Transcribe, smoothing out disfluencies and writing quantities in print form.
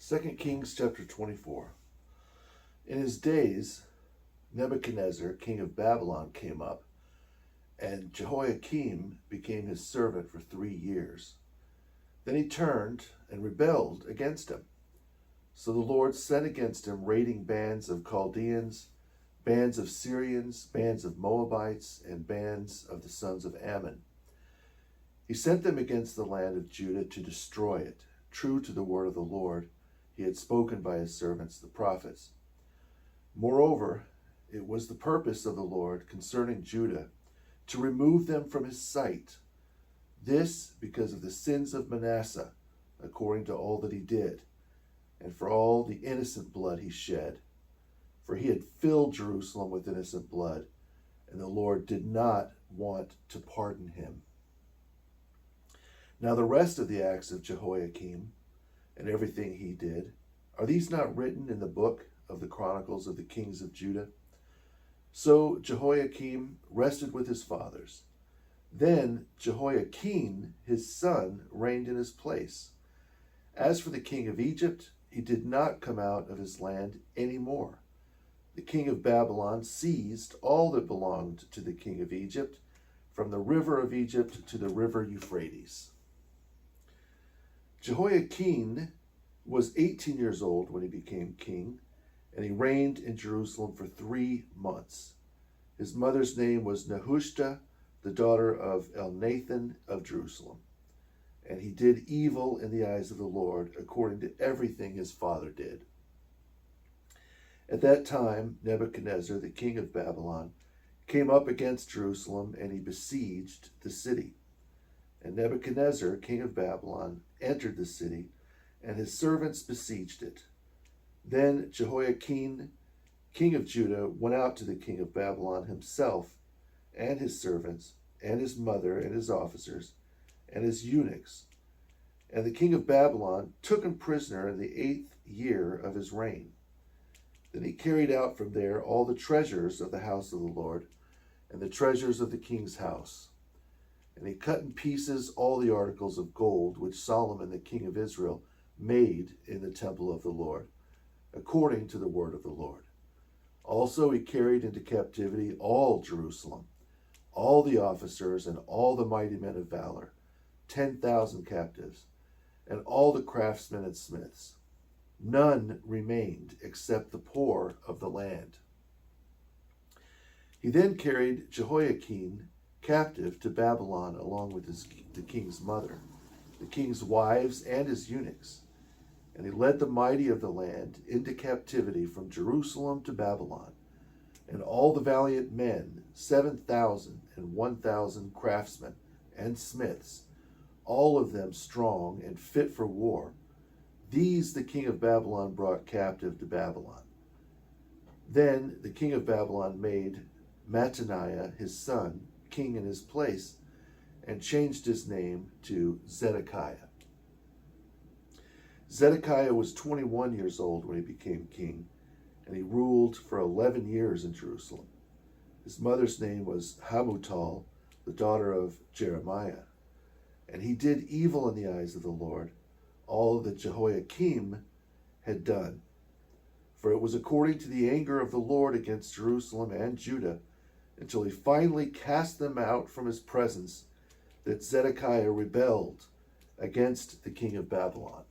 2 Kings chapter 24. In his days, Nebuchadnezzar, king of Babylon, came up, and Jehoiakim became his servant for 3 years. Then he turned and rebelled against him. So the Lord sent against him raiding bands of Chaldeans, bands of Syrians, bands of Moabites, and bands of the sons of Ammon. He sent them against the land of Judah to destroy it, true to the word of the Lord he had spoken by his servants the prophets. Moreover, it was the purpose of the Lord concerning Judah to remove them from his sight. This because of the sins of Manasseh, according to all that he did, and for all the innocent blood he shed. For he had filled Jerusalem with innocent blood, and the Lord did not want to pardon him. Now the rest of the acts of Jehoiakim, and everything he did, are these not written in the book of the Chronicles of the kings of Judah? So Jehoiakim rested with his fathers. Then Jehoiakim, his son, reigned in his place. As for the king of Egypt, he did not come out of his land any more. The king of Babylon seized all that belonged to the king of Egypt, from the river of Egypt to the river Euphrates. Jehoiakim was 18 years old when he became king, and he reigned in Jerusalem for 3 months. His mother's name was Nehushta, the daughter of Elnathan of Jerusalem. And he did evil in the eyes of the Lord, according to everything his father did. At that time, Nebuchadnezzar, the king of Babylon, came up against Jerusalem, and he besieged the city. And Nebuchadnezzar, king of Babylon, entered the city, and his servants besieged it. Then Jehoiakim, king of Judah, went out to the king of Babylon himself, and his servants, and his mother, and his officers, and his eunuchs. And the king of Babylon took him prisoner in the 8th year of his reign. Then he carried out from there all the treasures of the house of the Lord, and the treasures of the king's house. And he cut in pieces all the articles of gold which Solomon the king of Israel made in the temple of the Lord, according to the word of the Lord. Also he carried into captivity all Jerusalem, all the officers and all the mighty men of valor, 10,000 captives, and all the craftsmen and smiths. None remained except the poor of the land. He then carried Jehoiakim captive to Babylon along with the king's mother, the king's wives, and his eunuchs. And he led the mighty of the land into captivity from Jerusalem to Babylon, and all the valiant men, 7,000 and 1,000 craftsmen and smiths, all of them strong and fit for war. These the king of Babylon brought captive to Babylon. Then the king of Babylon made Mattaniah his son king in his place, and changed his name to Zedekiah. Zedekiah was 21 years old when he became king, and he ruled for 11 years in Jerusalem. His mother's name was Hamutal, the daughter of Jeremiah. And he did evil in the eyes of the Lord, all that Jehoiakim had done. For it was according to the anger of the Lord against Jerusalem and Judah, until he finally cast them out from his presence, that Zedekiah rebelled against the king of Babylon.